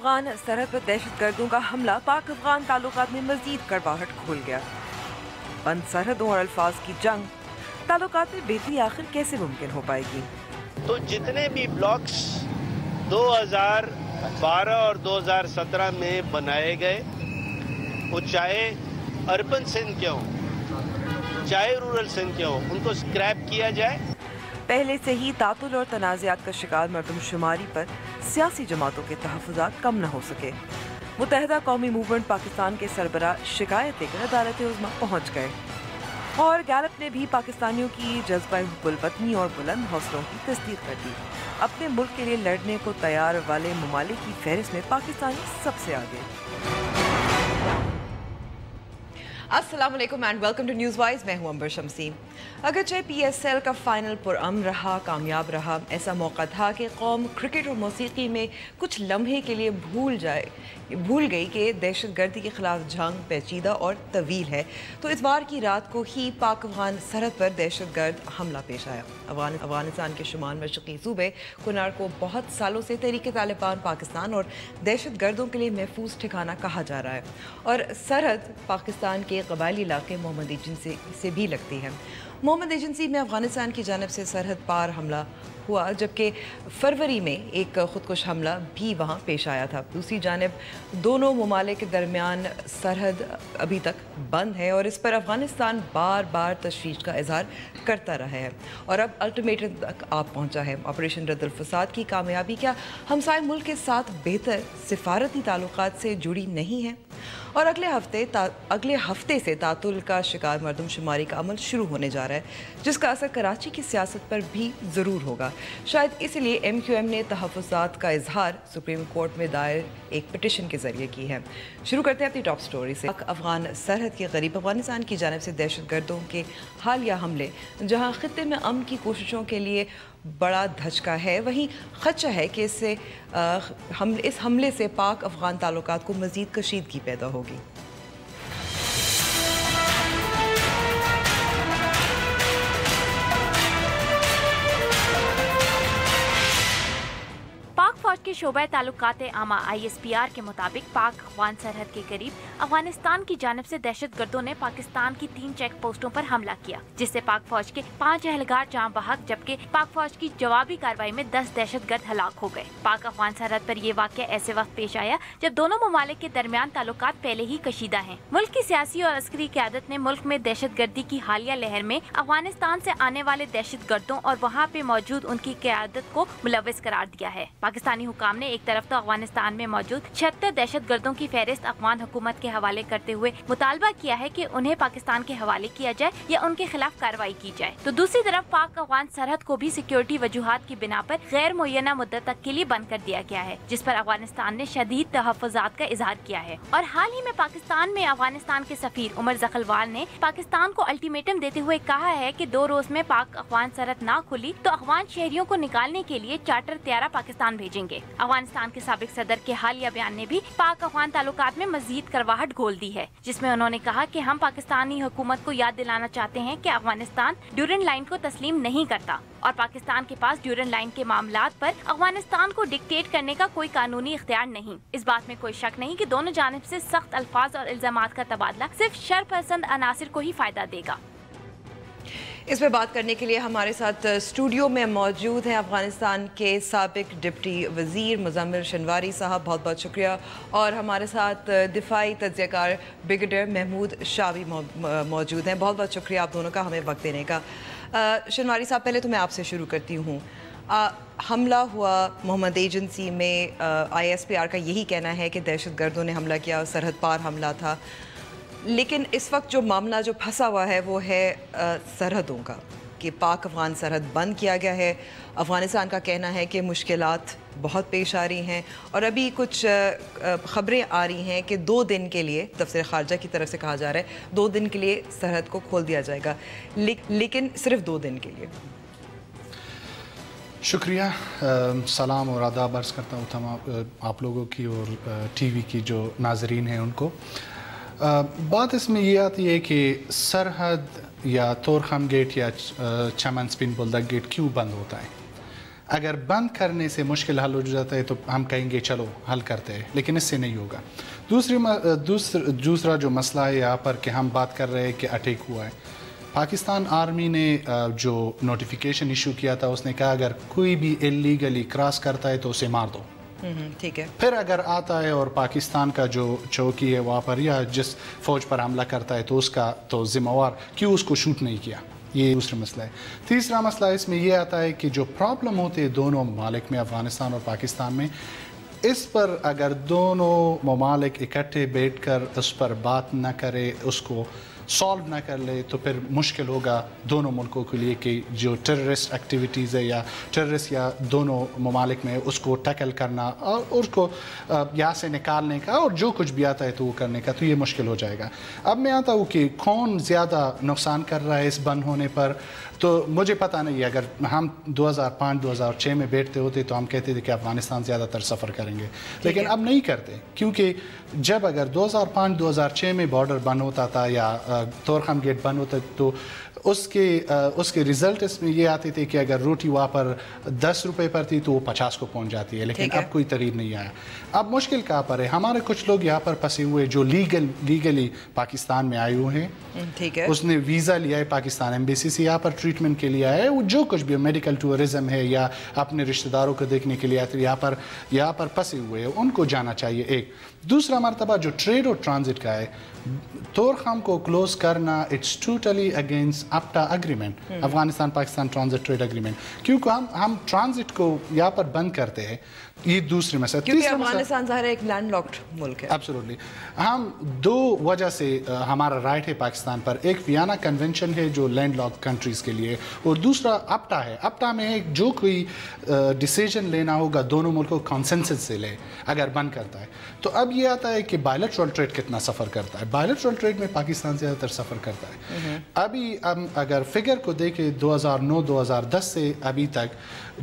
अफगान सरहद पर दहशतगर्दों का हमला पाक अफगान ताल्लुकात में मजीद कड़वाहट खोल गया। बंद सरहदों और अल्फाज की जंग, ताल्लुकात में बेहतरी आखिर कैसे मुमकिन हो पाएगी? तो जितने भी ब्लॉक्स 2012 और 2017 में बनाए गए, वो चाहे अर्बन सिंध के हों चाहे रूरल सिंध के हों, उनको स्क्रैप किया जाए। पहले से ही तातुल और तनाज़ात का शिकार मरदमशुमारी पर सियासी जमातों के तहफ़्फ़ुज़ात कम न हो सके। मुत्तहिदा कौमी मूवमेंट पाकिस्तान के सरबरा शिकायत लेकर अदालत उज़्मा पहुँच गए और गैलप ने भी पाकिस्तानियों की जज्बा हुब्बुल वतनी और बुलंद हौसलों की तस्दीक कर दी। अपने मुल्क के लिए लड़ने को तैयार वाले ममालिक की फहरिस्त में पाकिस्तानी सबसे आगे। अस्सलाम वालेकुम and welcome to news wise. मैं हूं अंबर शमसी। अगरचे PSL का फाइनल पुरअमन रहा, कामयाब रहा, ऐसा मौका था कि कौम क्रिकेट और मौसीकी में कुछ लम्हे के लिए भूल गई कि दहशतगर्दी के खिलाफ जंग पेचीदा और तवील है। तो इतवार की रात को ही पाक अफगान सरहद पर दहशतगर्द हमला पेश आया। अफगानिस्तान के शुमाल मशरक़ी सूबे कुनार को बहुत सालों से तहरीक तालिबान पाकिस्तान और दहशतगर्दों के लिए महफूज ठिकाना कहा जा रहा है और सरहद पाकिस्तान के कबायली इलाके मोहम्मद एजेंसी से भी लगती है। मोहम्मद एजेंसी में अफगानिस्तान की जानब से सरहद पार हमला हुआ, जबकि फरवरी में एक खुदकुश हमला भी वहाँ पेश आया था। दूसरी जानब दोनों ममालिक के दरमियान सरहद अभी तक बंद है और इस पर अफगानिस्तान बार बार तशवीश का इजहार करता रहा है और अब अल्टीमेटम तक आप पहुँचा है। ऑपरेशन रद्दुल फसाद की कामयाबी क्या हमसाय मुल्क के साथ बेहतर सिफारती ताल्लुकात से जुड़ी नहीं है? और अगले हफ्ते से तातुल का शिकार मरदमशुमारी का अमल शुरू होने जा रहा है, जिसका असर कराची की सियासत पर भी ज़रूर होगा। शायद इसलिए MQM ने तहफ़्फ़ुज़ात का इजहार सुप्रीम कोर्ट में दायर एक पिटिशन के ज़रिए की है। शुरू करते हैं अपनी टॉप स्टोरी से। अफगान सरहद के करीब अफगानिस्तान की जानब से दहशतगर्दों के हालिया हमले, जहाँ खित्ते में अमन की कोशिशों के लिए बड़ा धचका है, वहीं खदशा है कि इस हमले से पाक अफगान ताल्लुकात को मज़ीद कशीदगी पैदा होगी। फौज के शोबा ताल्लुकात आमा ISPR के मुताबिक पाक अफगान सरहद के करीब अफगानिस्तान की जानब से दहशतगर्दों ने पाकिस्तान की 3 चेक पोस्टों पर हमला किया, जिससे पाक फौज के 5 एहलकार जान बहक, जबकि पाक फौज की जवाबी कार्रवाई में 10 दहशतगर्द हलाक हो गए। पाक अफगान सरहद पर यह वाक़या ऐसे वक्त पेश आया जब दोनों ममालिक के दरमियान ताल्लुकात पहले ही कशीदा हैं। मुल्क की सियासी और अस्करी क़यादत ने मुल्क में दहशतगर्दी की हालिया लहर में अफगानिस्तान से आने वाले दहशतगर्दों और वहाँ पे मौजूद उनकी क़यादत को मुलव्वस करार दिया है। पाकिस्तानी हुकाम ने एक तरफ तो अफगानिस्तान में मौजूद 76 दहशतगर्दों की फहरिस्त अफगान हुकूमत के हवाले करते हुए मुतालबा किया है कि उन्हें पाकिस्तान के हवाले किया जाए या उनके खिलाफ कार्रवाई की जाए, तो दूसरी तरफ पाक अफगान सरहद को भी सिक्योरिटी वजूहात की बिना पर गैर मुय्यना मुद्दत तक के लिए बंद कर दिया गया है, जिस पर अफगानिस्तान ने शदीद तहफ़्फ़ुज़ात का इजहार किया है। और हाल ही में पाकिस्तान में अफगानिस्तान के सफीर उमर ज़खलवाल ने पाकिस्तान को अल्टीमेटम देते हुए कहा है कि 2 रोज में पाक अफगान सरहद ना खुली तो अफगान शहरियों को निकालने के लिए चार्टर त्यारा पाकिस्तान भेजेंगे। अफगानिस्तान के साबिक सदर के हालिया बयान ने भी पाक अफगान ताल्लुकात में मजीद करवाहट घोल दी है, जिसमें उन्होंने कहा कि हम पाकिस्तानी हुकूमत को याद दिलाना चाहते हैं कि अफगानिस्तान ड्यूरेंट लाइन को तस्लीम नहीं करता और पाकिस्तान के पास ड्यूरेंट लाइन के मामलात पर अफगानिस्तान को डिक्टेट करने का कोई कानूनी इख्तियार नहीं। इस बात में कोई शक नहीं कि दोनों जानिब से सख्त अल्फाज और इल्जामात का तबादला सिर्फ शरपसंद अनासिर को ही फायदा देगा। इस पर बात करने के लिए हमारे साथ स्टूडियो में मौजूद हैं अफगानिस्तान के साबिक डिप्टी वज़ीर मुज़म्मिल शनवारी साहब, बहुत बहुत शुक्रिया। और हमारे साथ दिफाई तज्ज़ियाकार ब्रिगेडियर महमूद शाह भी मौजूद हैं, बहुत बहुत शुक्रिया आप दोनों का हमें वक्त देने का। शनवारी साहब, पहले तो मैं आपसे शुरू करती हूँ। हमला हुआ मोहम्मद एजेंसी में, ISPR का यही कहना है कि दहशतगर्दों ने हमला किया, सरहद पार हमला था, लेकिन इस वक्त जो मामला जो फंसा हुआ है वो है सरहदों का, कि पाक अफगान सरहद बंद किया गया है। अफ़गानिस्तान का कहना है कि मुश्किलात बहुत पेश आ रही हैं और अभी कुछ ख़बरें आ रही हैं कि 2 दिन के लिए, तफसीर ख़ारजा की तरफ से कहा जा रहा है 2 दिन के लिए सरहद को खोल दिया जाएगा, लेकिन सिर्फ 2 दिन के लिए। शुक्रिया, सलाम और आदाब अर्ज़ करता हूँ तमाम आप लोगों की और TV की जो नाज़रीन हैं उनको। बात इसमें ये आती है कि सरहद या तोरखम गेट या चमन स्पिन बुल्दक गेट क्यों बंद होता है। अगर बंद करने से मुश्किल हल हो जाता है तो हम कहेंगे चलो हल करते हैं, लेकिन इससे नहीं होगा। दूसरा जो मसला है यहाँ पर कि हम बात कर रहे हैं कि अटैक हुआ है, पाकिस्तान आर्मी ने जो नोटिफिकेशन इशू किया था उसने कहा अगर कोई भी इलीगली क्रॉस करता है तो उसे मार दो। ठीक है। फिर अगर आता है और पाकिस्तान का जो चौकी है वहाँ पर या जिस फौज पर हमला करता है तो उसका तो जिम्मेवार क्यों उसको शूट नहीं किया, ये दूसरा मसला है। तीसरा मसला इसमें ये आता है कि जो प्रॉब्लम होते हैं दोनों ममालिक में, अफ़गानिस्तान और पाकिस्तान में, इस पर अगर दोनों ममालिक इकट्ठे बैठकर उस पर बात न करे, उसको सॉल्व ना कर ले, तो फिर मुश्किल होगा दोनों मुल्कों के लिए कि जो टेररिस्ट एक्टिविटीज़ है या टेररिस्ट या दोनों ममालिक में उसको टैकल करना और उसको यहाँ से निकालने का और जो कुछ भी आता है तो वो करने का, तो ये मुश्किल हो जाएगा। अब मैं आता हूँ कि कौन ज़्यादा नुकसान कर रहा है इस बंद होने पर, तो मुझे पता नहीं। अगर हम 2005-2006 में बैठते होते तो हम कहते थे कि अफ़गानिस्तान ज़्यादातर सफ़र करेंगे, लेकिन अब नहीं करते, क्योंकि जब अगर 2005-2006 में बॉर्डर बंद होता था या तोरखम गेट बंद होता तो उसके रिजल्ट इसमें ये आते थे कि अगर रोटी वहाँ पर 10 रुपए पर थी तो वो 50 को पहुँच जाती है, लेकिन अब कोई तरीब नहीं आया। अब मुश्किल कहाँ पर है, हमारे कुछ लोग यहाँ पर फंसे हुए जो लीगली पाकिस्तान में आए हुए हैं, ठीक है, उसने वीज़ा लिया है पाकिस्तान एम्बेसी से, यहाँ पर ट्रीटमेंट के लिए आया है, वो जो कुछ भी मेडिकल टूरिज्म है या अपने रिश्तेदारों को देखने के लिए आते यहाँ पर फंसे हुए हैं, उनको जाना चाहिए। एक दूसरा मरतबा जो ट्रेड और ट्रांजिट का है, तोरखम को क्लोज करना it's totally against APTA agreement, Afghanistan Pakistan transit trade agreement, क्योंकि हम ट्रांजिट को यहाँ पर बंद करते हैं। ये दूसरी मसला, क्योंकि अफगानिस्तान ज़ाहिर है एक लैंडलॉक्ड मुल्क है। एब्सोल्युटली, हम दो वजह से हमारा राइट है पाकिस्तान पर, एक वियना कन्वेंशन है जो लैंडलॉक्ड कंट्रीज़ के लिए, और दूसरा अप्टा है। अप्टा में एक जो कोई डिसीजन लेना होगा दोनों मुल्कों कॉन्सेंसस से ले अगर बंद करता है। तो अब ये आता है कि बायलैटरल ट्रेड कितना सफ़र करता है। बायलैटरल ट्रेड में पाकिस्तान ज़्यादातर सफ़र करता है। अभी हम अगर फिगर को देखें 2009-2010 से अभी तक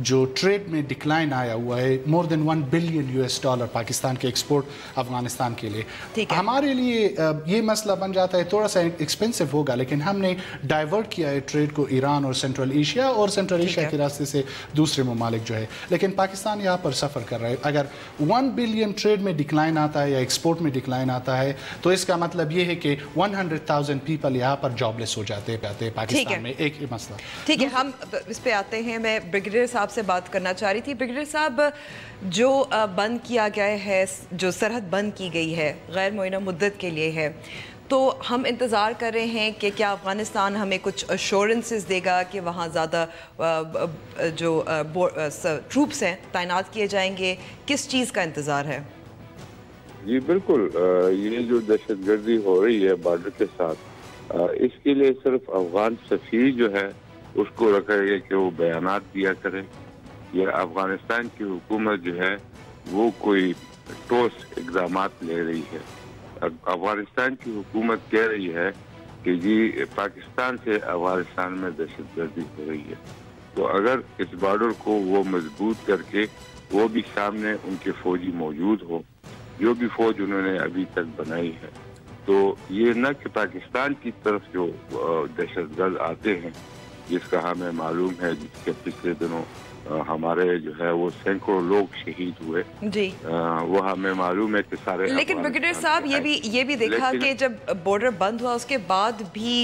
जो ट्रेड में डिक्लाइन आया हुआ है, मोर देन $1 बिलियन पाकिस्तान के एक्सपोर्ट अफगानिस्तान के लिए। हमारे लिए ये मसला बन जाता है, थोड़ा सा एक्सपेंसिव होगा, लेकिन हमने डाइवर्ट किया है ट्रेड को ईरान और सेंट्रल एशिया और सेंट्रल एशिया के रास्ते से दूसरे ममालिक जो है, लेकिन पाकिस्तान यहाँ पर सफ़र कर रहा है। अगर 1 बिलियन ट्रेड में डिक्लाइन आता है या एक्सपोर्ट में डिक्लाइन आता है तो इसका मतलब ये है कि 100,000 पीपल यहाँ पर जॉबलेस हो जाते हैं पाकिस्तान में। एक ही मसला। ठीक है, हम इस पे आते हैं। मैं ब्रिगेडियर साहब से बात करना चाह रही थी। ब्रिगेडियर साहब, जो बंद किया गया है, जो सरहद बंद की गई है गैर मुअय्यना मुद्दत के लिए है, तो हम इंतज़ार कर रहे हैं कि क्या अफ़गानिस्तान हमें कुछ अश्योरेंसेस देगा कि वहाँ ज़्यादा जो ट्रूप्स हैं तैनात किए जाएंगे? किस चीज़ का इंतज़ार है? जी बिल्कुल, ये जो दहशतगर्दी हो रही है बॉर्डर के साथ, इसके लिए सिर्फ अफगान सफ़ीर जो है उसको रखा गया कि वो बयानात दिया करें, या अफगानिस्तान की हुकूमत जो है वो कोई ठोस इक़दाम ले रही है। अफगानिस्तान की हुकूमत कह रही है कि जी पाकिस्तान से अफगानिस्तान में दहशतगर्दी हो रही है, तो अगर इस बॉर्डर को वो मजबूत करके वो भी सामने उनके फौजी मौजूद हो, जो भी फौज उन्होंने अभी तक बनाई है, तो ये न कि पाकिस्तान की तरफ जो दहशतगर्द आते हैं, जिसका हमें मालूम है, जिसके पिछले दिनों हमारे जो है वो सैकड़ों लोग शहीद हुए जी, वो हमें मालूम है कि सारे। लेकिन ब्रिगेडियर साहब ये भी देखा कि जब बॉर्डर बंद हुआ उसके बाद भी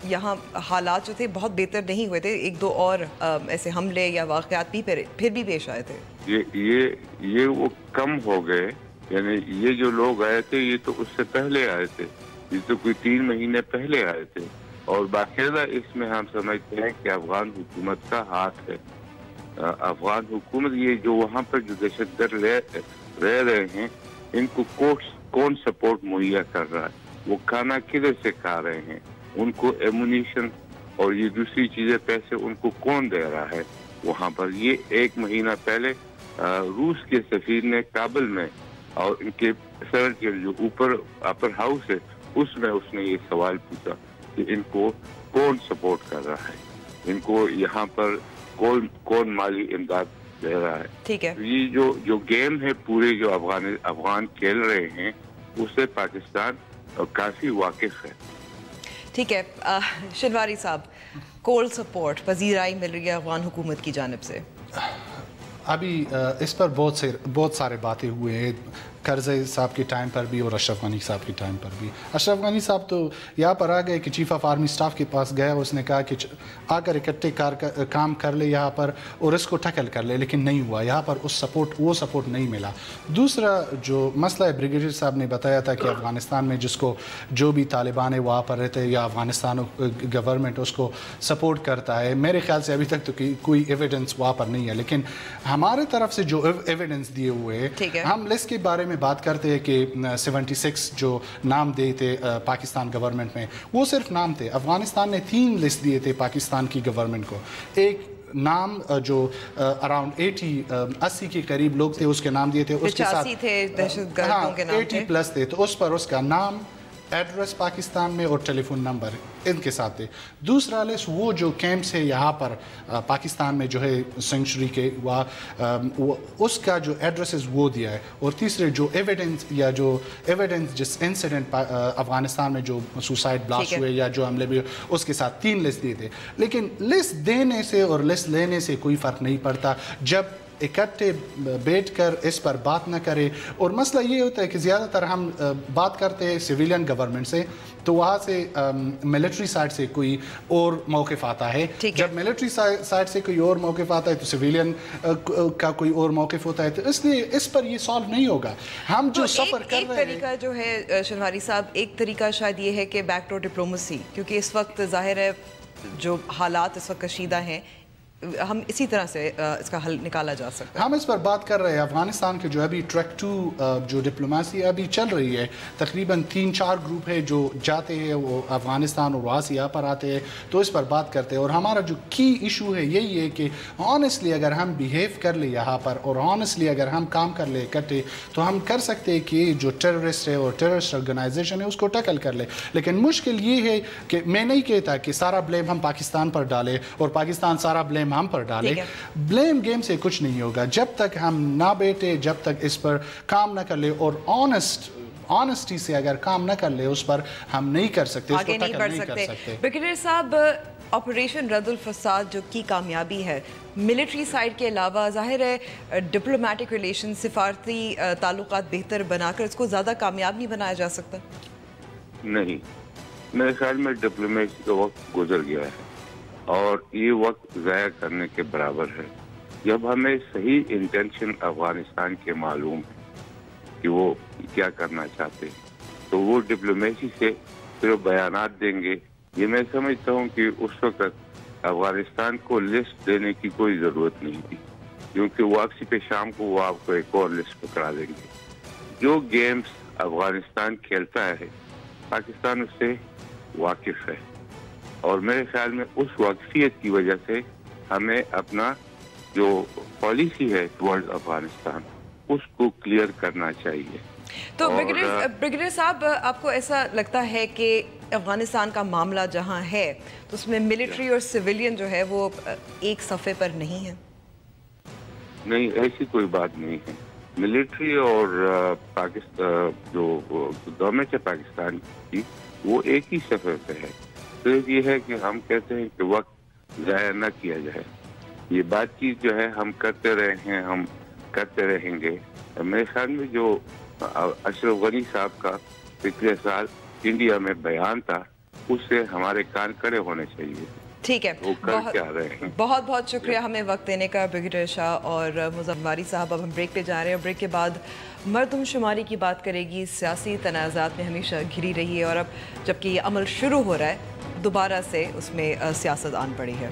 यहाँ हालात जो थे बहुत बेहतर नहीं हुए थे। एक दो और ऐसे हमले या वाक़यात भी फिर भी पेश आए थे। ये वो कम हो गए, यानी ये जो लोग आए थे ये तो उससे पहले आए थे, ये तो कोई 3 महीने पहले आए थे, और बाकायदा इसमें हम समझते हैं कि अफगान हुकूमत का हाथ है। अफगान हुकूमत, ये जो वहाँ पर जो दहशतगर्द रह रहे हैं, इनको कौन सपोर्ट मुहैया कर रहा है, वो खाना किधर से खा रहे हैं, उनको एमुनिशन और ये दूसरी चीजें पैसे उनको कौन दे रहा है वहाँ पर। ये 1 महीना पहले रूस के सफीर ने काबुल में और इनके सर के जो ऊपर अपर हाउस है उसमें उसने ये सवाल पूछा कि इनको कौन सपोर्ट कर रहा है, इनको यहाँ पर कौन माली इमदाद दे रहा है। ठीक है, तो ये जो गेम है पूरे जो अफगान खेल रहे हैं उससे पाकिस्तान काफी वाकिफ है। ठीक है, शिनवारी साहब, कोल्ड सपोर्ट पजीराई मिल रही है अफगान हुकूमत की जानिब से? अभी इस पर बहुत सारे बातें हुए हैं, करज़ई साहब के टाइम पर भी और अशरफ गनी साहब के टाइम पर भी। अशरफ गनी साहब तो यहाँ पर आ गए कि चीफ ऑफ आर्मी स्टाफ के पास गया, उसने कहा कि आकर इकट्ठे काम कर ले यहाँ पर और इसको टैकल कर ले, लेकिन नहीं हुआ यहाँ पर वो सपोर्ट नहीं मिला। दूसरा जो मसला है, ब्रिगेडियर साहब ने बताया था कि अफ़गानिस्तान में जो भी तालिबान है वहाँ पर रहते हैं या अफ़गानिस्तान गवर्नमेंट उसको सपोर्ट करता है, मेरे ख्याल से अभी तक तो कोई एविडेंस वहाँ पर नहीं है। लेकिन हमारे तरफ से जो एविडेंस दिए हुए हैं, हम लिस्ट के बारे में बात करते हैं कि 76 जो नाम दिए थे पाकिस्तान गवर्नमेंट में, वो सिर्फ नाम थे। अफगानिस्तान ने 3 लिस्ट दिए थे पाकिस्तान की गवर्नमेंट को। एक नाम जो अराउंड 80 के करीब लोग थे उसके नाम दिए थे, उसके साथ थे दहशतगर्दों के नाम 80 प्लस थे, तो उस पर उसका नाम, एड्रेस पाकिस्तान में और टेलीफोन नंबर इनके साथ थे। दूसरा लिस्ट वो जो कैंप्स है यहाँ पर पाकिस्तान में जो है सेंचुरी के उसका जो एड्रेसेस वो दिया है। और तीसरे जो एविडेंस जिस इंसिडेंट अफगानिस्तान में जो सुसाइड ब्लास्ट हुए या जो हमले भी, उसके साथ 3 लिस्ट दिए थे। लेकिन लिस्ट देने से और लिस्ट लेने से कोई फ़र्क नहीं पड़ता जब इकट्ठे बैठकर इस पर बात न करें। और मसला ये होता है कि ज़्यादातर हम बात करते हैं सिविलियन गवर्नमेंट से, तो वहाँ से मिलिट्री साइड से कोई और मौक़िफ़ आता है। जब मिलिट्री साइड से कोई और मौक़िफ़ आता है तो सिविलियन का कोई और मौक़िफ़ होता है, तो इसलिए इस पर ये सॉल्व नहीं होगा। हम जो सफ़र कर रहे हैं, एक तरीका जो है शनवारी साहब, एक तरीका शायद ये है कि बैकडोर डिप्लोमेसी, क्योंकि इस वक्त ज़ाहिर है जो हालात इस वक्त कशीदा हैं, हम इसी तरह से इसका हल निकाला जा सकता है। हम इस पर बात कर रहे हैं। अफगानिस्तान के जो अभी ट्रैक 2 जो डिप्लोमेसी अभी चल रही है, तकरीबन 3-4 ग्रुप है जो जाते हैं वो अफगानिस्तान और वहाँ से यहाँ पर आते हैं, तो इस पर बात करते हैं। और हमारा जो की इशू है यही है कि ऑनेस्टली अगर हम बिहेव कर ले यहाँ पर और ऑनेस्टली अगर हम काम कर ले इकट्ठे, तो हम कर सकते हैं कि जो टेररिस्ट है और टेररिस्ट ऑर्गेनाइजेशन है उसको टैकल कर ले। लेकिन मुश्किल ये है कि मैं नहीं कहता कि सारा ब्लेम हम पाकिस्तान पर डालें और पाकिस्तान सारा ब्लेम हम पर डाले। ब्लेम गेम से कुछ नहीं होगा जब तक हम ना बैठे, जब तक इस पर काम ना कर ले और ऑनेस्टी से अगर काम ना कर ले उस पर हम नहीं कर सकते, आगे नहीं बढ़ सकते। ब्रिगेडियर साहब, ऑपरेशन रद्दुल फसाद जो की कामयाबी है, मिलिट्री साइड के अलावा ज़ाहिर है डिप्लोमेटिक रिलेशन, सिफारती ताल्लुकात बेहतर बनाकर इसको ज़्यादा कामयाब नहीं बनाया जा सकता? नहीं, मेरे ख्याल में डिप्लोमेसी का वक्त गुजर गया है और ये वक्त ज़ाया करने के बराबर है। जब हमें सही इंटेंशन अफगानिस्तान के मालूम है कि वो क्या करना चाहते हैं, तो वो डिप्लोमेसी से फिर बयानात देंगे। ये मैं समझता हूँ कि उस वक्त अफगानिस्तान को लिस्ट देने की कोई ज़रूरत नहीं थी, क्योंकि वापसी पे शाम को वो आपको एक और लिस्ट पकड़ा देंगे। जो गेम्स अफगानिस्तान खेलता है पाकिस्तान उससे वाकिफ़ है, और मेरे ख्याल में उस वाकफियत की वजह से हमें अपना जो पॉलिसी है टुवर्ड्स अफगानिस्तान उसको क्लियर करना चाहिए। तो ब्रिगेडियर साहब, आपको ऐसा लगता है कि अफगानिस्तान का मामला जहां है तो उसमें मिलिट्री और सिविलियन जो है वो एक सफ़े पर नहीं है? नहीं, ऐसी कोई बात नहीं है। मिलिट्री और पाकिस्तान जो गवर्नमेंट है पाकिस्तान की, वो एक ही सफ़े पे है। तो ये है कि हम कहते हैं कि वक्त ज़ाया न किया जाए। ये बातचीत जो है हम करते रहे हैं, हम करते रहेंगे। मेरे ख्याल में जो अशरफ गनी साहब का पिछले साल इंडिया में बयान था, उससे हमारे कान खड़े होने चाहिए। ठीक है, वो कर क्या रहे हैं। बहुत बहुत शुक्रिया हमें वक्त देने का ब्रिगेडियर शाह और मुज़म्मिल साहब। अब हम ब्रेक पे जा रहे हैं। ब्रेक के बाद मर्दमशुमारी की बात करेगी। सियासी तनाज़ात में हमेशा घिरी रही है और अब जबकि ये अमल शुरू हो रहा है, दोबारा से उसमें सियासत आन पड़ी है।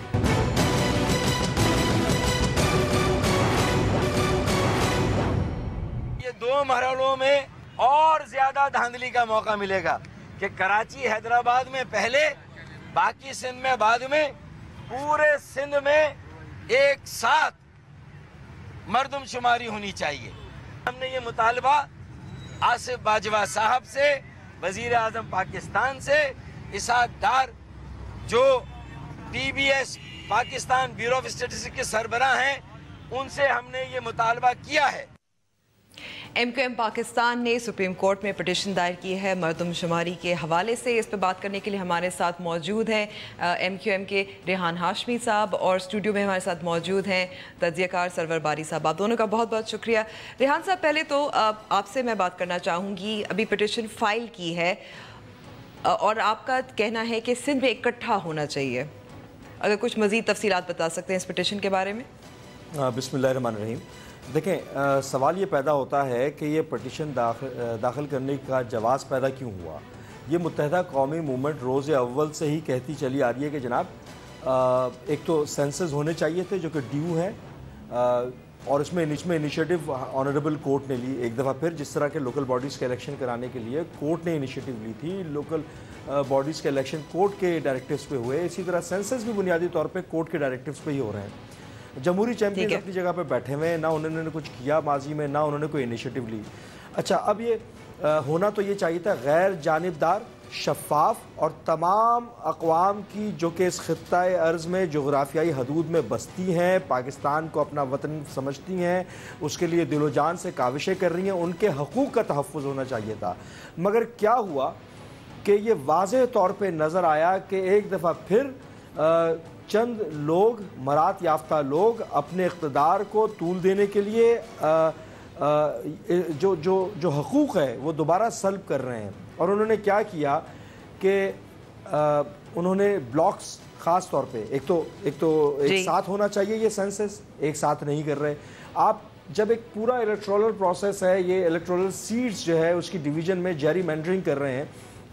ये 2 मरहलों में और ज्यादा धांधली का मौका मिलेगा कि कराची हैदराबाद में पहले, बाकी सिंध में बाद में, पूरे सिंध में एक साथ मर्दमशुमारी होनी चाहिए। हमने ये मुतालबा आसिफ बाजवा साहब से, वजीर आजम पाकिस्तान से, इसाक डार जो PBS Pakistan bureau of statistics के सरबराह हैं, उनसे हमने ये मुतालबा किया है। MQM पाकिस्तान ने सुप्रीम कोर्ट में पिटिशन दायर की है मरदमशुमारी के हवाले से। इस पर बात करने के लिए हमारे साथ मौजूद हैं MQM के रेहान हाशमी साहब और स्टूडियो में हमारे साथ मौजूद हैं तज्जियाकार सरवर बारी साहब। आप दोनों का बहुत बहुत शुक्रिया। रेहान साहब, पहले तो आपसे मैं बात करना चाहूँगी, अभी पिटिशन फाइल की है और आपका कहना है कि सिंध में इकट्ठा होना चाहिए। अगर कुछ मज़ीद तफसीलात बता सकते हैं इस पिटिशन के बारे में। बिस्मिल्लाहिर्रहमानिर्रहीम। देखें, सवाल ये पैदा होता है कि ये पटिशन दाखिल करने का जवाज़ पैदा क्यों हुआ। ये मुत्तहदा कौमी मूवमेंट रोज़ अव्वल से ही कहती चली आ रही है कि जनाब एक तो सेंसस होने चाहिए थे जो कि ड्यू है, और इसमें इनिशिएटिव ऑनरेबल कोर्ट ने ली एक दफ़ा फिर, जिस तरह के लोकल बॉडीज़ के इलेक्शन कराने के लिए कोर्ट ने इनिशिएटिव ली थी, लोकल बॉडीज़ के इलेक्शन कोर्ट के डायरेक्टिव्स पे हुए। इसी तरह सेंसस भी बुनियादी तौर पे कोर्ट के डायरेक्टिव्स पे ही हो रहे हैं। जमहूरी चैंपियन अपनी जगह पे बैठे हुए हैं, ना उन्होंने कुछ किया माजी में, ना उन्होंने कोई इनिशिएटिव ली। अच्छा, अब ये होना तो ये चाहिए था गैर जानिबदार, शफाफ और तमाम अक़वाम की जो कि इस ख़ित्ता-ए अर्ज़ में जोग्राफियाई हदूद में बसती हैं, पाकिस्तान को अपना वतन समझती हैं, उसके लिए दिलो जान से काविशें कर रही हैं, उनके हकूक़ का तहफ़्फ़ुज़ होना चाहिए था। मगर क्या हुआ कि ये वाज़ेह तौर पे नज़र आया कि एक दफ़ा फिर चंद लोग, मरात याफ्ता लोग, अपने इक़्तिदार को तूल देने के लिए जो हकूक़ है वो दोबारा सल्ब कर रहे हैं। और उन्होंने क्या किया कि उन्होंने ब्लॉक्स ख़ास तौर पे एक साथ होना चाहिए, ये सेंसस एक साथ नहीं कर रहे। आप जब एक पूरा इलेक्टोरल प्रोसेस है, ये इलेक्टोरल सीट्स जो है उसकी डिवीज़न में जैरी मैंडरिंग कर रहे हैं,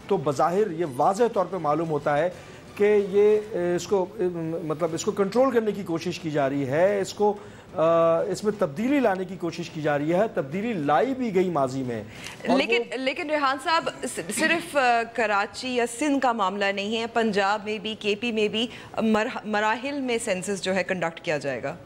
तो बज़ाहिर ये वाज़ेह तौर पे मालूम होता है कि ये इसको कंट्रोल करने की कोशिश की जा रही है, इसमें तब्दीली लाने की कोशिश की जा रही है। तब्दीली लाई भी गई माजी में। लेकिन रेहान साहब, सिर्फ कराची या सिंध का मामला नहीं है, पंजाब में भी, KP में भी मराहिल में सेंसस जो है कंडक्ट किया जाएगा।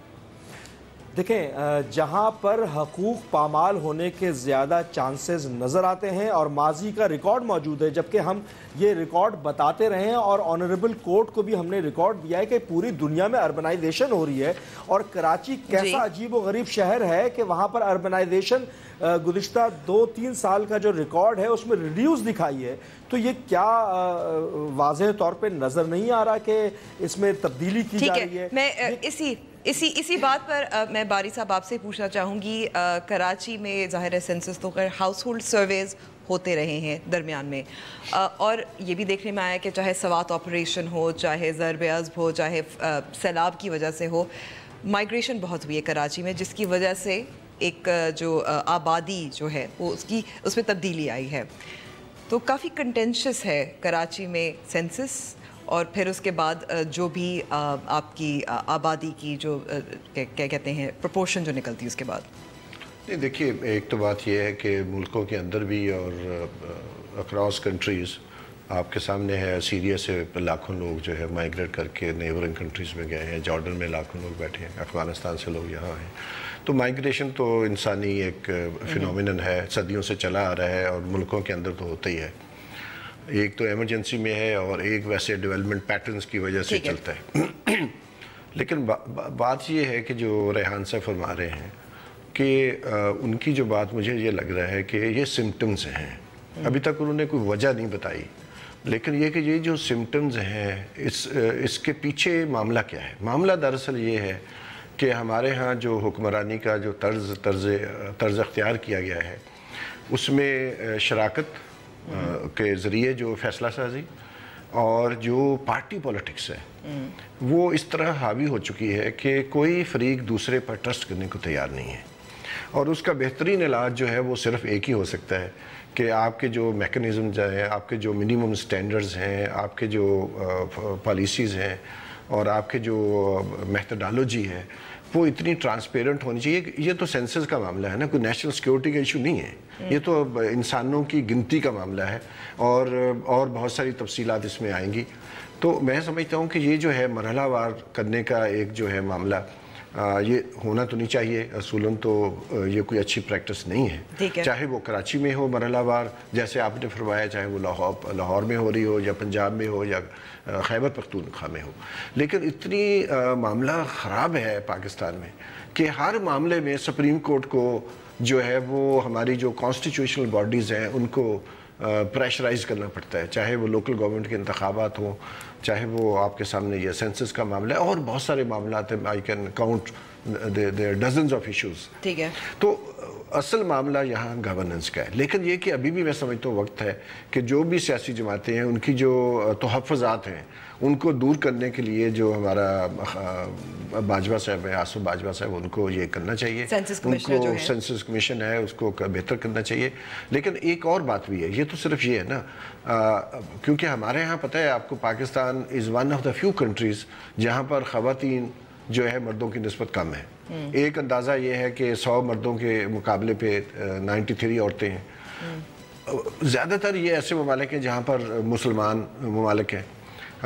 देखें, जहाँ पर हकूक़ पामाल होने के ज़्यादा चांसेस नज़र आते हैं और माजी का रिकॉर्ड मौजूद है, जबकि हम ये रिकॉर्ड बताते रहे हैं और ऑनरेबल कोर्ट को भी हमने रिकॉर्ड दिया है कि पूरी दुनिया में अर्बनाइजेशन हो रही है और कराची कैसा अजीब व गरीब शहर है कि वहाँ पर अर्बनाइजेशन गुज़िश्ता 2-3 साल का जो रिकॉर्ड है उसमें रिड्यूस दिखाई है। तो ये क्या वाज़ेह तौर पर नज़र नहीं आ रहा कि इसमें तब्दीली की जा रही है। मैं इसी बात पर मैं बारी साहब आपसे पूछना चाहूँगी। कराची में ज़ाहिर है सेंसस तो कर हाउस होल्ड सर्वेज होते रहे हैं दरमियान में, और ये भी देखने में आया कि चाहे सवात ऑपरेशन हो, चाहे ज़रब अज़्ब हो, चाहे सैलाब की वजह से हो, माइग्रेशन बहुत हुई है कराची में, जिसकी वजह से एक जो आबादी जो है वो उसमें तब्दीली आई है। तो काफ़ी कंटेंशियस है कराची में सेंसस, और फिर उसके बाद जो भी आपकी आबादी की जो क्या कहते हैं प्रोपोर्शन जो निकलती है उसके बाद। नहीं, देखिए, एक तो बात यह है कि मुल्कों के अंदर भी और अक्रॉस कंट्रीज़ आपके सामने है, सीरिया से लाखों लोग जो है माइग्रेट करके नेबरिंग कंट्रीज़ में गए हैं, जॉर्डन में लाखों लोग बैठे हैं, अफ़गानिस्तान से लोग यहाँ हैं। तो माइग्रेशन तो इंसानी एक फिनोमिनन है, सदियों से चला आ रहा है और मुल्कों के अंदर तो होता ही है। एक तो एमरजेंसी में है और एक वैसे डेवलपमेंट पैटर्न्स की वजह से चलता है। लेकिन बात ये है कि जो रेहान साहब फरमा रहे हैं कि उनकी जो बात मुझे ये लग रहा है कि ये सिम्टम्स हैं। अभी तक उन्होंने कोई वजह नहीं बताई, लेकिन ये कि ये जो सिम्टम्स हैं इसके पीछे मामला क्या है। मामला दरअसल ये है कि हमारे यहाँ जो हुक्मरानी का जो तर्ज अख्तियार किया गया है उसमें शराकत के ज़रिए जो फैसला साजी और जो पार्टी पॉलिटिक्स है वो इस तरह हावी हो चुकी है कि कोई फरीक दूसरे पर ट्रस्ट करने को तैयार नहीं है। और उसका बेहतरीन इलाज जो है वो सिर्फ एक ही हो सकता है कि आपके जो मैकेनिज़म्स हैं, आपके जो मिनिमम स्टैंडर्ड्स हैं, आपके जो पॉलिसीज़ हैं और आपके जो मेथडोलॉजी है वो इतनी ट्रांसपेरेंट होनी चाहिए। ये तो सेंसस का मामला है ना, कोई नेशनल सिक्योरिटी का इशू नहीं है, ये तो इंसानों की गिनती का मामला है और बहुत सारी तफसीलात इसमें आएंगी। तो मैं समझता हूँ कि ये जो है मरहलावार करने का एक जो है मामला ये होना तो नहीं चाहिए। असूलन तो ये कोई अच्छी प्रैक्टिस नहीं है, चाहे वो कराची में हो मरहलावार जैसे आपने फरमाया, चाहे वो लाहौर में हो रही हो या पंजाब में हो या खैबर पख्तूनख्वा में हो। लेकिन इतनी मामला ख़राब है पाकिस्तान में कि हर मामले में सुप्रीम कोर्ट को جو ہے وہ ہماری جو کانسٹیٹیوشنل باڈیز ہیں ان کو پریشرائز کرنا پڑتا ہے، چاہے وہ لوکل گورنمنٹ کے انتخابات ہوں، چاہے وہ آپ کے سامنے یہ سینسس کا معاملہ ہے، اور بہت سارے معاملات ہیں. I can count there are dozens of issues. ٹھیک ہے. تو اصل معاملہ یہاں گورننس کا ہے، لیکن یہ کہ ابھی بھی میں سمجھتا ہوں وقت ہے کہ جو بھی سیاسی جماعتیں ہیں ان کی جو تحفظات ہیں ان کو دور کرنے کے لیے جو ہمارا باجوہ صاحب ہے، آصف باجوہ صاحب، ان کو یہ کرنا چاہیے، ان کو سینسس کمیشن ہے اس کو بہتر کرنا چاہیے. لیکن ایک اور بات بھی ہے، یہ تو صرف یہ ہے نا، کیونکہ ہمارے ہاں پتہ ہے آپ کو Pakistan is one of the few countries جہاں پر خواتین جو ہے مردوں کی نسبت کم ہے. ایک اندازہ یہ ہے کہ 100 مردوں کے مقابلے پہ 93 عورتیں ہیں. زیادہ تر یہ ایسے ممالک ہیں جہاں پر مسلمان ممالک ہیں،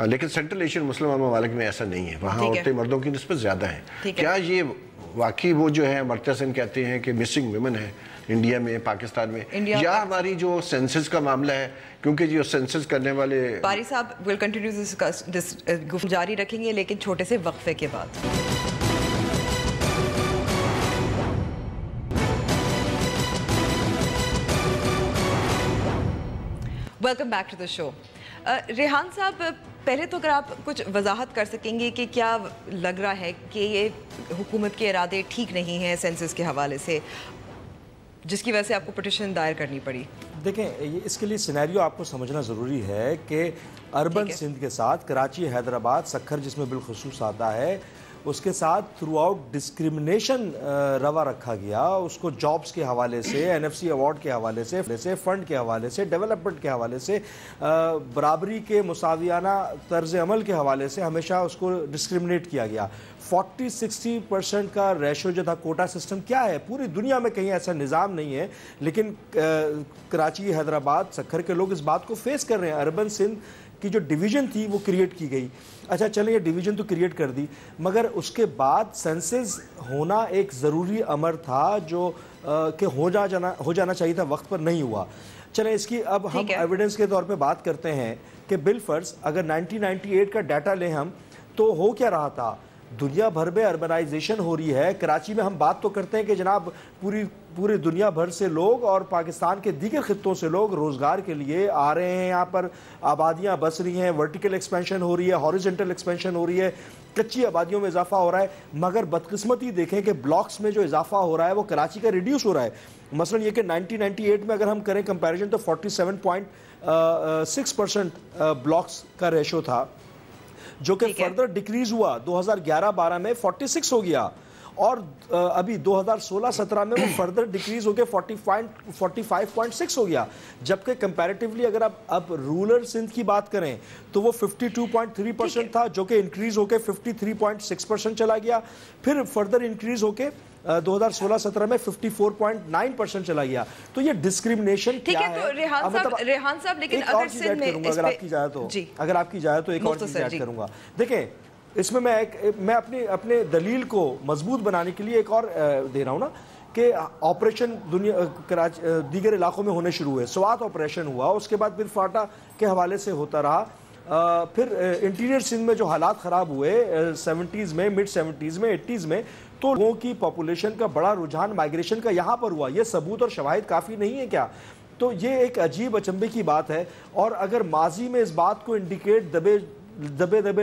لیکن سینٹرل ایشین مسلمان ممالک میں ایسا نہیں ہے، وہاں عورتیں مردوں کی نسبت زیادہ ہیں. کیا یہ واقعی وہ جو ہے مرتسن کہتے ہیں کہ مسنگ ویمن ہے انڈیا میں، پاکستان میں، یا ہماری جو سینسس کا معاملہ ہے؟ کیونکہ جو سینسس کرنے والے باری صاحب ول کنٹینیو دس گفتگو جاری رکھیں گے لیکن چھوٹے سے وقفے کے بعد. ویلکم بیک ٹو دا شو. ریحان صاحب، پہلے تو اگر آپ کچھ وضاحت کر سکیں گے کہ کیا لگ رہا ہے کہ یہ حکومت کے ارادے ٹھیک نہیں ہیں سینسس کے حوالے سے، جس کی وجہ سے آپ کو پٹیشن دائر کرنی پڑی؟ دیکھیں، اس کے لیے سینیریو آپ کو سمجھنا ضروری ہے کہ اربن سندھ کے ساتھ کراچی، حیدرآباد، سکھر جس میں بالخصوص آتا ہے، اس کے ساتھ تھرو آؤٹ ڈسکرمنیشن روا رکھا گیا. اس کو جابز کے حوالے سے، NFC ایوارڈ کے حوالے سے، فنڈ کے حوالے سے، ڈیولپمنٹ کے حوالے سے، برابری کے مساویانہ طرز عمل کے حوالے سے ہمیشہ اس کو ڈسکرمنیٹ کیا گیا. 40-60% کا ریشو جو تھا کوٹا سسٹم، کیا ہے پوری دنیا میں کہیں ایسا نظام نہیں ہے، لیکن کراچی، حیدرآباد، سکھر کے لوگ اس بات کو فیس کر رہے ہیں. اربن سندھ کی جو ڈویژن تھی وہ کریٹ کی گئی. اچھا چلیں، یہ ڈویژن تو کریٹ کر دی، مگر اس کے بعد سینسز ہونا ایک ضروری امر تھا جو کہ ہو جانا چاہیے تھا، وقت پر نہیں ہوا. چلیں اس کی اب ہم ایویڈنس کے طور پہ بات کرتے ہیں کہ بالفرض اگر 1998 کا ڈیٹا لیں ہم، تو ہو کیا رہا تھا؟ دنیا بھر میں اربنائزیشن ہو رہی ہے. کراچی میں ہم بات تو کرتے ہیں کہ جناب پوری دنیا بھر سے لوگ اور پاکستان کے دیگر خطوں سے لوگ روزگار کے لیے آ رہے ہیں، یہاں پر آبادیاں بس رہی ہیں، ورٹیکل ایکسپینشن ہو رہی ہے، ہاریزونٹل ایکسپینشن ہو رہی ہے، کچی آبادیوں میں اضافہ ہو رہا ہے. مگر بدقسمتی دیکھیں کہ بلاکس میں جو اضافہ ہو رہا ہے وہ کراچی کا ریڈیوس ہو رہا ہے. مثلا یہ کہ 1998 میں اگر ہم کریں کمپیریزن تو 47.6% بلاکس کا ریشو تھا، جو کہ فردر ڈیکریز ہوا 2011-12 میں 46 ہو گیا، اور ابھی 2016-17 میں وہ فردر ڈیکریز ہو کے 45.6 ہو گیا. جبکہ کمپیریٹیولی اگر اب رورل سندھ کی بات کریں تو وہ 52.3% تھا، جو کہ انکریز ہو کے 53.6% چلا گیا. پھر فردر انکریز ہو کے 2016-17 میں 54.9% چلا گیا. تو یہ ڈسکریمنیشن کیا ہے؟ ریحان صاحب، لیکن اگر سندھ میں اگر آپ کی جائے تو ایک اور چیز ایڈ کروں گا. دیکھیں، اس میں میں اپنے دلیل کو مضبوط بنانے کے لیے ایک اور دے رہا ہوں نا، کہ آپریشن دیگر علاقوں میں ہونے شروع ہوئے. سوات آپریشن ہوا، اس کے بعد پھر فاٹا کے حوالے سے ہوتا رہا. پھر انٹیریئر سندھ میں جو حالات خراب ہوئے 70s میں، مڈ 70s میں، 80s میں، تو لوگوں کی پاپولیشن کا بڑا رجحان مائگریشن کا یہاں پر ہوا. یہ ثبوت اور شواہد کافی نہیں ہے کیا؟ تو یہ ایک عجیب اچنبے کی بات ہے. اور اگر ماضی میں اس بات کو انڈیکیٹ دبے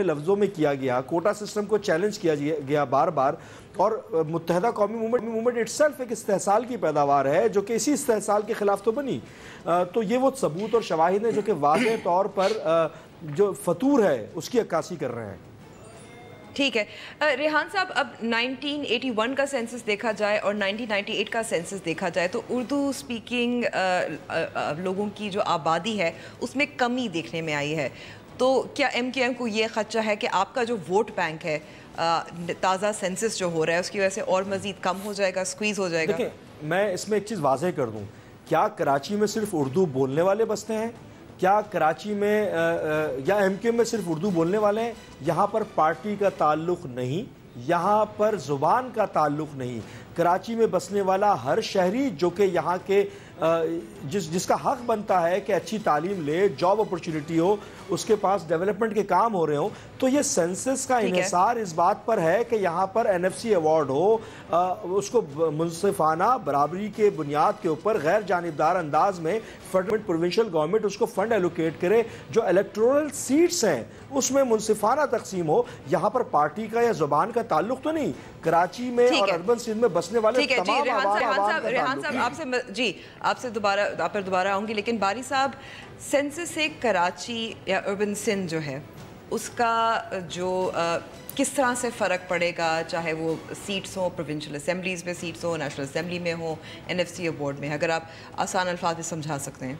لفظوں میں کیا گیا، کوٹا سسٹم کو چیلنج کیا گیا بار بار، اور متحدہ قومی موومنٹ اٹسیلف ایک استحصال کی پیداوار ہے جو کہ اسی استحصال کے خلاف تو بنی. تو یہ وہ ثبوت اور شواہد ہیں جو کہ واضح طور پر جو فطور ہے اس کی عکاسی کر رہے ہیں. ٹھیک ہے ریحان صاحب، اب 1981 کا سینسس دیکھا جائے اور 1998 کا سینسس دیکھا جائے تو اردو سپیکنگ لوگوں کی جو آبادی ہے اس میں کمی دیکھنے میں آئی ہے. تو کیا MQM کو یہ خدشہ ہے کہ آپ کا جو ووٹ بینک ہے تازہ سینسس جو ہو رہا ہے اس کی وجہ سے اور مزید کم ہو جائے گا، سکویز ہو جائے گا؟ دیکھیں، میں اس میں ایک چیز واضح کر دوں، کیا کراچی میں صرف اردو بولنے والے بستے ہیں؟ کیا کراچی میں یا MQM میں صرف اردو بولنے والے ہیں؟ یہاں پر پارٹی کا تعلق نہیں، یہاں پر زبان کا تعلق نہیں. کراچی میں بسنے والا ہر شہری جو کہ یہاں کے جس کا حق بنتا ہے کہ اچھی تعلیم لے, جاب اپرچونٹی ہو, اس کے پاس ڈیولپمنٹ کے کام ہو رہے ہوں, تو یہ سینسس کا انحصار اس بات پر ہے کہ یہاں پر NFC ایوارڈ ہو, اس کو منصفانہ برابری کے بنیاد کے اوپر غیر جانبدار انداز میں فیڈرل پروونشل گورنمنٹ اس کو فنڈ ایلوکیٹ کرے, جو الیکٹورل سیٹس ہیں اس میں منصفانہ تقسیم ہو. یہاں پر پارٹی کا یا زبان کا تعلق تو نہیں, کراچی میں اور اربن سندھ میں بسنے والے تمام ریحان صاحب آپ سے دوبارہ آؤں گی, لیکن باری صاحب سینسس سے کراچی یا اربن سندھ جو ہے اس کا جو کس طرح سے فرق پڑے گا, چاہے وہ سیٹس ہوں پروونشل اسمبلیز میں سیٹس ہوں, نیشنل اسمبلی میں ہوں, NFC ایوارڈ میں, اگر آپ آسان الفاظ میں سمجھا سکتے ہیں.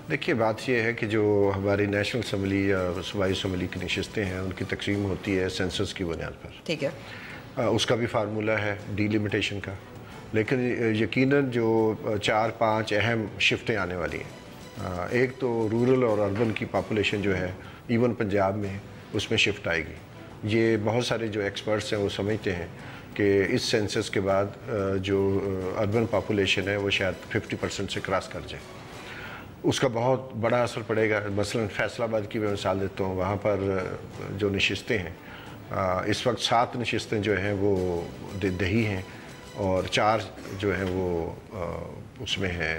دیکھیے بات یہ ہے کہ جو ہماری نیشنل اسمبلی یا صوبائی اسمبلی کی نشستیں ہیں ان کی تقسیم ہوتی ہے سینسس کی بنیاد پر. ٹھیک ہے, اس کا بھی فارمولہ ہے ڈی لمیٹیشن کا, لیکن یقیناً جو 4-5 اہم شفٹیں آنے والی ہیں. ایک تو رورل اور اربن کی پاپولیشن جو ہے ایون پنجاب میں اس میں شفٹ آئے گی. یہ بہت سارے جو ایکسپرٹس ہیں وہ سمجھتے ہیں کہ اس سینسس کے بعد جو اربن پاپولیشن ہے وہ شاید 50% سے کراس کر جائے. اس کا بہت بڑا اثر پڑے گا. مثلا فیصل آباد کی میں مثال دیتا ہوں, وہاں پر جو نشستیں ہیں اس وقت 7 نشستیں جو ہیں وہ دیہی ہیں اور 4 جو ہیں وہ اس میں ہیں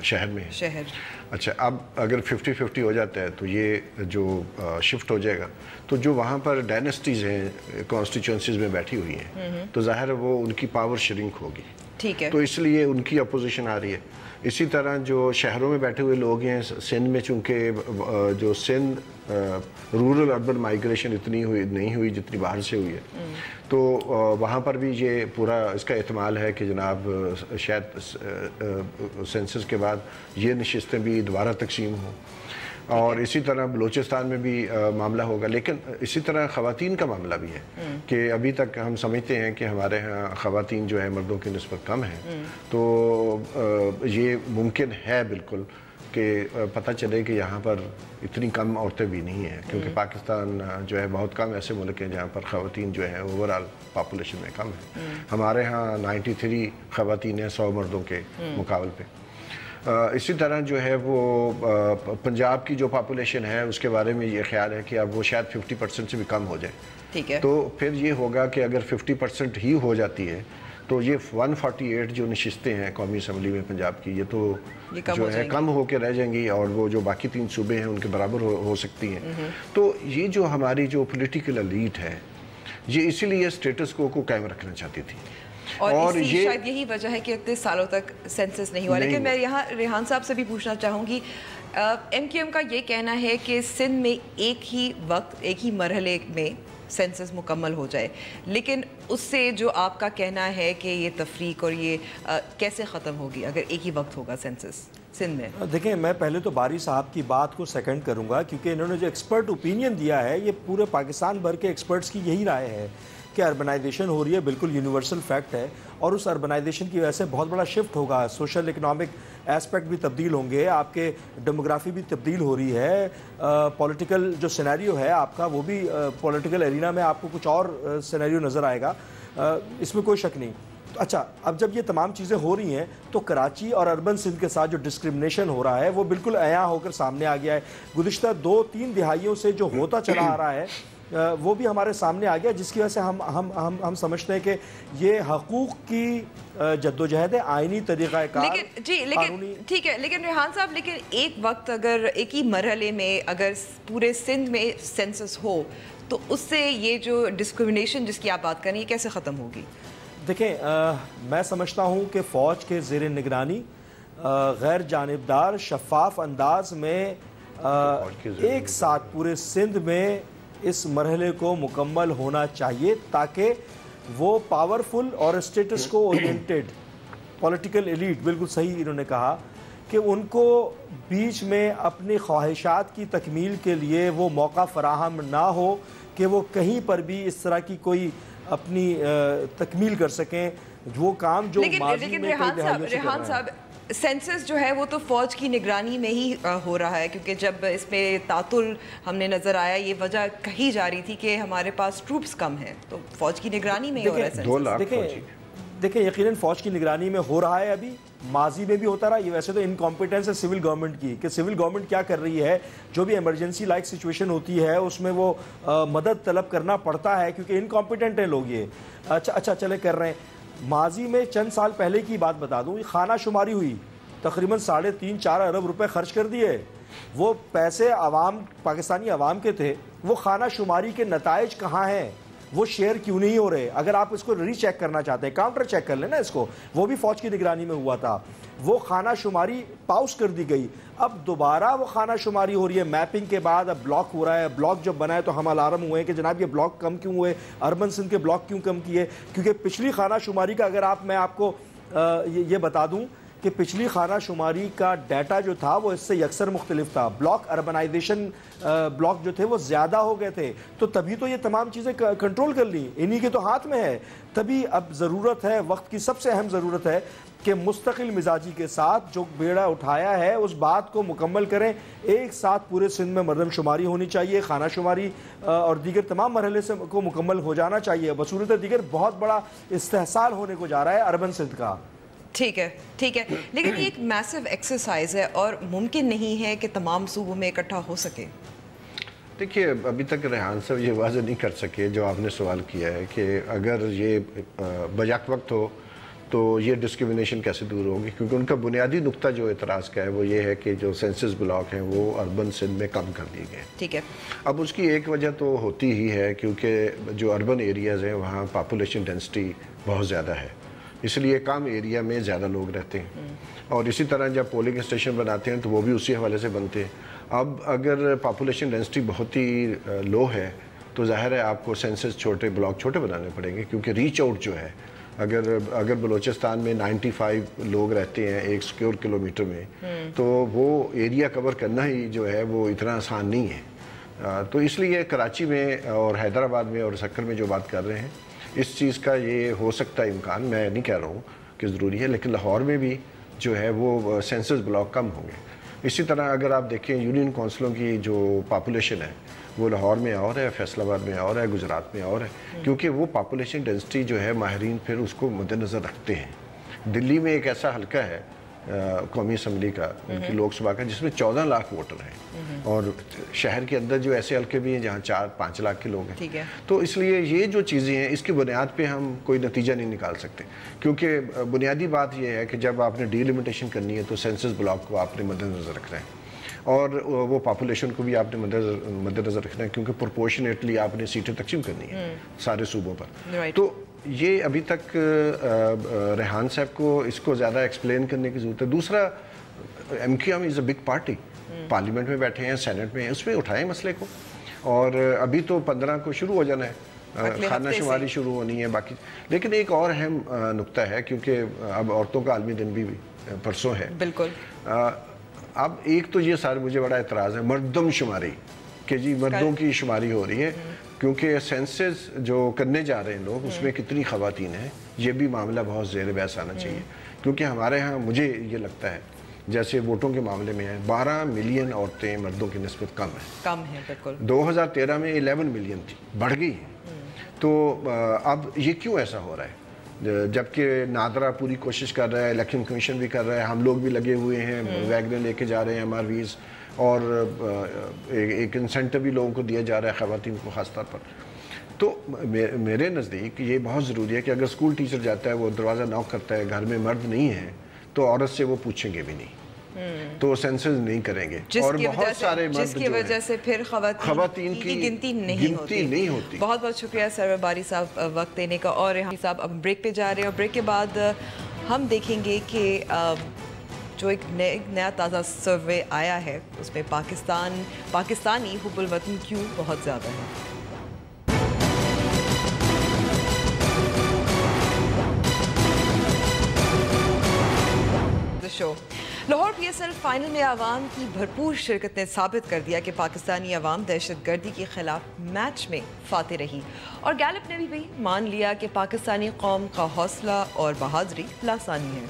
شہر میں ہیں. اچھا, اب اگر 50-50 ہو جاتا ہے تو یہ جو شفٹ ہو جائے گا, تو جو وہاں پر ڈائنسٹیز ہیں کانسٹیچوئنسیز میں بیٹھی ہوئی ہیں تو ظاہر ہے وہ ان کی پاور شرنک ہوگی. ٹھیک ہے, تو اس لیے ان کی اپوزیشن آ رہی ہے. اسی طرح جو شہروں میں بیٹھے ہوئے لوگ ہیں سندھ میں, چونکہ جو سندھ رورل اربن مائیگریشن اتنی نہیں ہوئی جتنی باہر سے ہوئی ہے, تو وہاں پر بھی یہ پورا اس کا احتمال ہے کہ جناب شاید سینسس کے بعد یہ نشستیں بھی دوبارہ تقسیم ہوں. اور اسی طرح بلوچستان میں بھی معاملہ ہوگا. لیکن اسی طرح خواتین کا معاملہ بھی ہے کہ ابھی تک ہم سمجھتے ہیں کہ ہمارے ہاں خواتین جو ہے مردوں کی نسبت کم ہیں, تو یہ ممکن ہے بالکل کہ پتہ چلے کہ یہاں پر اتنی کم عورتیں بھی نہیں ہیں, کیونکہ پاکستان جو ہے بہت کم ایسے ملک ہیں جہاں پر خواتین جو ہیں اوورال پاپولیشن میں کم ہیں. ہمارے ہاں 93 خواتین ہیں 100 مردوں کے مقابل پہ. اسی طرح جو ہے وہ پنجاب کی جو پاپولیشن ہے اس کے بارے میں یہ خیال ہے کہ اب وہ شاید 50% سے بھی کم ہو جائے. ٹھیک ہے, تو پھر یہ ہوگا کہ اگر 50% ہی ہو جاتی ہے تو یہ 148 جو نشستیں ہیں قومی اسمبلی میں پنجاب کی, یہ تو جو ہے کم ہو کے رہ جائیں گی, اور وہ جو باقی 3 صوبے ہیں ان کے برابر ہو سکتی ہیں. تو یہ جو ہماری جو پولیٹیکل ایلیٹ ہے یہ اسی لیے اسٹیٹس کو قائم رکھنا چاہتی تھی, اور شاید یہی وجہ ہے کہ اتنے سالوں تک سینسس نہیں ہوا. لیکن میں یہاں ریحان صاحب سے بھی پوچھنا چاہوں گی, MQM کا یہ کہنا ہے کہ سندھ میں ایک ہی وقت ایک ہی مرحلے میں سینسس مکمل ہو جائے, لیکن اس سے جو آپ کا کہنا ہے کہ یہ تفریق اور یہ کیسے ختم ہوگی اگر ایک ہی وقت ہوگا سینسس سندھ میں؟ دیکھیں, میں پہلے تو باری صاحب کی بات کو سیکنڈ کروں گا, کیونکہ انہوں نے جو ایکسپرٹ اوپینین دیا ہے یہ پورے پاکستان بھر کے ایکسپرٹس کی یہی رائے ہے کہ اربنائزیشن ہو رہی ہے, بالکل یونیورسل فیکٹ ہے, اور اس اربنائزیشن کی وجہ سے بہت بڑا شفٹ ہوگا. سوشل اکنامک ایسپیکٹ بھی تبدیل ہوں گے, آپ کے ڈیموگرافی بھی تبدیل ہو رہی ہے, پولیٹیکل جو سینیریو ہے آپ کا وہ بھی پولیٹیکل ایرینا میں آپ کو کچھ اور سینیریو نظر آئے گا, اس میں کوئی شک نہیں. اچھا, اب جب یہ تمام چیزیں ہو رہی ہیں تو کراچی اور اربن سندھ کے ساتھ جو ڈسکرمنیشن ہو رہا ہے وہ بالکل عیاں ہو کر سامنے آ گیا ہے. گزشتہ 2-3 دہائیوں سے جو ہوتا چلا آ رہا ہے وہ بھی ہمارے سامنے آ گیا, جس کی وجہ سے ہم سمجھتے ہیں کہ یہ حقوق کی جدوجہد ہے, آئینی طریقہ کار. لیکن ٹھیک ہے, لیکن ریحان صاحب, لیکن ایک وقت اگر ایک ہی مرحلے میں اگر پورے سندھ میں سینسس ہو تو اس سے یہ جو ڈسکرمنیشن جس کی آپ بات کر رہی ہیں کیسے ختم ہوگی؟ دیکھیں, میں سمجھتا ہوں کہ فوج کے زیر نگرانی غیر جانبدار شفاف انداز میں ایک ساتھ پورے سندھ میں اس مرحلے کو مکمل ہونا چاہیے, تاکہ وہ پاورفل اور اسٹیٹس کو اورینٹڈ پولیٹیکل ایلیٹ, بالکل صحیح انہوں نے کہا, کہ ان کو بیچ میں اپنی خواہشات کی تکمیل کے لیے وہ موقع فراہم نہ ہو کہ وہ کہیں پر بھی اس طرح کی کوئی اپنی تکمیل کر سکیں وہ کام جو ماضی میں کئی دہائیوں سے کر رہے ہیں. سینسس جو ہے وہ تو فوج کی نگرانی میں ہی ہو رہا ہے, کیونکہ جب اس میں تعطل ہم نے نظر آیا یہ وجہ کہی جا رہی تھی کہ ہمارے پاس ٹروپس کم ہیں, تو فوج کی نگرانی میں ہو رہا ہے. 2 لاکھ دیکھیں یقیناً فوج کی نگرانی میں ہو رہا ہے، ابھی ماضی میں بھی ہوتا رہا. یہ ویسے تو انکمپیٹنس ہے سول گورنمنٹ کی کہ سول گورنمنٹ کیا کر رہی ہے. جو بھی ایمرجنسی لائک سچویشن ہوتی ہے اس میں وہ مدد طلب کرنا پڑتا ہے کیونکہ انکمپیٹنٹ ہیں لوگ. یہ اچھا چلے کر رہے ہیں. ماضی میں چند سال پہلے کی بات بتا دوں، خانہ شماری ہوئی، تقریباً 3.5-4 ارب روپے خرچ کر دیے. وہ پیسے پاکستانی عوام کے تھے. وہ خانہ شماری کے نتائج کہاں ہیں؟ وہ شیئر کیوں نہیں ہو رہے؟ اگر آپ اس کو ری چیک کرنا چاہتے ہیں، کاؤنٹر چیک کر لیں نا اس کو. وہ بھی فوج کی نگرانی میں ہوا تھا. وہ خانہ شماری پاؤز کر دی گئی. اب دوبارہ وہ خانہ شماری ہو رہی ہے میپنگ کے بعد. اب بلاک ہو رہا ہے. بلاک جب بنا ہے تو ہم الارم ہوئے کہ جناب یہ بلاک کم کیوں ہوئے، اربن سندھ کے بلاک کیوں کم کیے؟ کیونکہ پچھلی خانہ شماری کا اگر میں آپ کو یہ بتا دوں کہ پچھلی خانہ شماری کا ڈیٹا جو تھا وہ اس سے یکسر مختلف تھا. بلاک اربنائزیشن بلاک جو تھے وہ زیادہ ہو گئے تھے. تو تبھی تو یہ تمام چیزیں کنٹرول کر لی، انہی کے تو ہاتھ میں ہے. تبھی اب ضرورت ہے، وقت کی سب سے اہم ضرورت ہے کہ مستقل مزاجی کے ساتھ جو بیڑا اٹھایا ہے اس بات کو مکمل کریں. ایک ساتھ پورے سندھ میں مردم شماری ہونی چاہیے، خانہ شماری اور دیگر تمام مرحلے سے کو مکمل ہو جانا چاہیے. بصورت دیگر بہت بڑا استحصال ہونے کو جا رہا ہے اربن سندھ کا. ٹھیک ہے لیکن یہ ایک میسو ایکسرسائز ہے اور ممکن نہیں ہے کہ تمام صوبوں میں اکٹھا ہو سکے. دیکھیے ابھی تک ریحان صاحب یہ واضح نہیں کر سکے جو آپ نے سوال کیا ہے کہ اگر یہ بیک وقت ہو تو یہ ڈسکریمنیشن کیسے دور ہوگی. کیونکہ ان کا بنیادی نقطہ جو اعتراض کا ہے وہ یہ ہے کہ جو سینسس بلاک ہیں وہ اربن سندھ میں کم کر دیے گئے. ٹھیک ہے. اب اس کی ایک وجہ تو ہوتی ہی ہے کیونکہ جو اربن ایریاز ہیں وہاں پاپولیشن ڈینسٹی بہت زیادہ ہے، اس لیے کم ایریا میں زیادہ لوگ رہتے ہیں. اور اسی طرح جب پولنگ اسٹیشن بناتے ہیں تو وہ بھی اسی حوالے سے بنتے ہیں. اب اگر پاپولیشن ڈینسٹی بہت ہی لو ہے تو ظاہر ہے آپ کو سینسس چھوٹے بلاک چھوٹے بنانے پڑیں گے. کیونکہ ریچ آؤٹ جو ہے اگر بلوچستان میں 95 لوگ رہتے ہیں 1 اسکوائر کلومیٹر میں تو وہ ایریا کور کرنا ہی جو ہے وہ اتنا آسان نہیں ہے. تو اس لیے کراچی میں اور حیدرآباد میں اور سکر میں جو بات کر رہے ہیں اس چیز کا یہ ہو سکتا ہے امکان. میں نہیں کہہ رہا ہوں کہ ضروری ہے، لیکن لاہور میں بھی جو ہے وہ سینسس بلاک کم ہوں گے. اسی طرح اگر آپ دیکھیں یونین کونسلوں کی جو پاپولیشن ہے وہ لاہور میں اور ہے، فیصل آباد میں اور ہے، گجرات میں اور ہے. کیونکہ وہ پاپولیشن ڈینسٹی جو ہے ماہرین پھر اس کو مد نظر رکھتے ہیں. دلی میں ایک ایسا حلقہ ہے قومی اسمبلی کا، ان کی لوک سبھا کا، جس میں 14 لاکھ ووٹر ہیں. اور شہر کے اندر جو ایسے حلقے بھی ہیں جہاں 4-5 لاکھ کے لوگ ہیں. تو اس لیے یہ جو چیزیں ہیں اس کی بنیاد پہ ہم کوئی نتیجہ نہیں نکال سکتے. کیونکہ بنیادی بات یہ ہے کہ جب آپ نے ڈیلیمیٹیشن کرنی ہے تو سینسس بلاک کو آپ نے مد نظر رکھنا ہے اور وہ پاپولیشن کو بھی آپ نے مد نظر رکھنا ہے. کیونکہ پرپورشنیٹلی آپ نے سیٹیں تقسیم کرنی ہیں سارے صوبوں پر. تو یہ ابھی تک ریحان صاحب کو اس کو زیادہ ایکسپلین کرنے کی ضرورت ہے. دوسرا MQM is a big party, parliament میں بیٹھے ہیں، سینٹ میں ہیں، اس میں اٹھائیں مسئلے کو. اور ابھی تو 15 کو شروع ہو جانا ہے، خانہ شماری شروع ہونی ہے باقی. لیکن ایک اور اہم نقطہ ہے کیونکہ اب عورتوں کا عالمی دن بھی پرسوں ہے. بالکل. اب ایک تو یہ سارے مجھے بڑا اعتراض ہے مردم شماری کہ جی مردوں کی شماری ہو رہی ہے. کیونکہ سینسس جو کرنے جا رہے ہیں لوگ اس میں کتنی خواتین ہیں یہ بھی معاملہ بہت زیر بحث آنا چاہیے. کیونکہ ہمارے ہاں مجھے یہ لگتا ہے جیسے ووٹوں کے معاملے میں ہیں 12 ملین عورتیں مردوں کی نسبت کم ہیں. بالکل. 2013 میں 11 ملین تھی، بڑھ گئی ہیں. تو اب یہ کیوں ایسا ہو رہا ہے جبکہ نادرا پوری کوشش کر رہا ہے، الیکشن کمیشن بھی کر رہا ہے، ہم لوگ بھی لگے ہوئے ہیں، ویگنیں لے کے جا رہے ہیں MRVs، اور ایک انسینٹو بھی لوگوں کو دیا جا رہا ہے خواتین کو خاص طور پر. تو میرے نزدیک یہ بہت ضروری ہے کہ اگر اسکول ٹیچر جاتا ہے وہ دروازہ ناک کرتا ہے، گھر میں مرد نہیں ہے تو عورت سے وہ پوچھیں گے بھی نہیں، تو سینسس نہیں کریں گے. اور بہت سارے مرد جس کی وجہ سے پھر خواتین کی گنتی نہیں ہوتی. بہت بہت شکریہ سرور باری صاحب وقت دینے کا. اور صاحب اب بریک پہ جا رہے ہیں اور بریک کے بعد ہم دیکھیں گے کہ جو ایک نیا تازہ سروے آیا ہے اس میں پاکستانی حب الوطن کیوں بہت زیادہ ہے. لاہور PSL فائنل میں عوام کی بھرپور شرکت نے ثابت کر دیا کہ پاکستانی عوام دہشت گردی کے خلاف میچ میں فاتح رہی. اور گیلپ نے بھی مان لیا کہ پاکستانی قوم کا حوصلہ اور بہادری لاسانی ہے.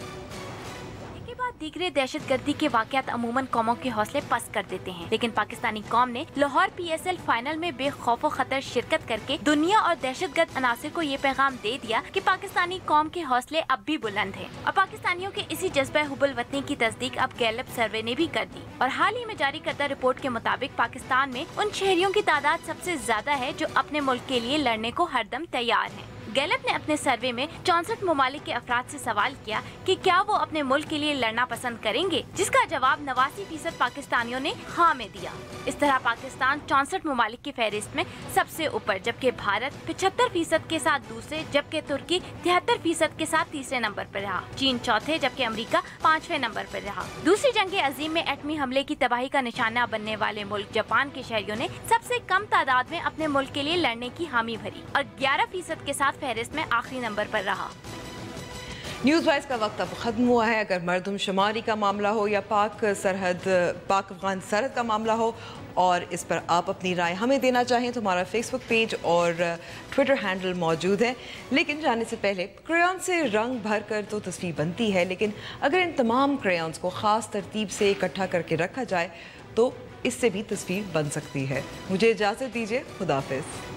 दीगरे दहशतगर्दी के वाकयात अमूमन कौमों के हौसले पस्त कर देते हैं, लेकिन पाकिस्तानी कौम ने लाहौर PSL फाइनल में बेखौफ खतर शिरकत करके दुनिया और दहशतगर्द अनासिर को ये पैगाम दे दिया कि पाकिस्तानी कौम के हौसले अब भी बुलंद हैं। और पाकिस्तानियों के इसी जज्बा हुब्बुल वतनी की तस्दीक अब गैलप सर्वे ने भी कर दी और हाल ही में जारी करदा रिपोर्ट के मुताबिक पाकिस्तान में उन शहरियों की तादाद सबसे ज्यादा है जो अपने मुल्क के लिए लड़ने को हरदम तैयार हैं। गैलप ने अपने सर्वे में 64 ममालिक के अफराद से सवाल किया कि क्या वो अपने मुल्क के लिए लड़ना पसंद करेंगे, जिसका जवाब 89% पाकिस्तानियों ने हाँ में दिया। इस तरह पाकिस्तान 64 ममालिक की फहरिस्त में सबसे ऊपर, जबकि भारत 75% के साथ दूसरे, जबकि तुर्की 73% के साथ तीसरे नंबर पर रहा। चीन चौथे, जबकि अमेरिका 5वें नंबर पर रहा। दूसरी जंग अजीम में एटमी हमले की तबाही का निशाना बनने वाले मुल्क जापान के शहरियों ने सबसे कम तादाद में अपने मुल्क के लिए लड़ने की हामी भरी और 11% के साथ फहरिस्त में आखिरी नंबर पर रहा। न्यूज़ वाइज का वक्त अब ख़त्म हुआ है। अगर मरदमशुमारी का मामला हो या पाक अफगान सरहद का मामला हो और इस पर आप अपनी राय हमें देना चाहें तो हमारा फेसबुक पेज और ट्विटर हैंडल मौजूद है। लेकिन जाने से पहले क्रेयॉन से रंग भर कर तो तस्वीर बनती है, लेकिन अगर इन तमाम क्रेयॉन्स को ख़ास तरतीब से इकट्ठा करके रखा जाए तो इससे भी तस्वीर बन सकती है। मुझे इजाज़त दीजिए, खुदा हाफिज़।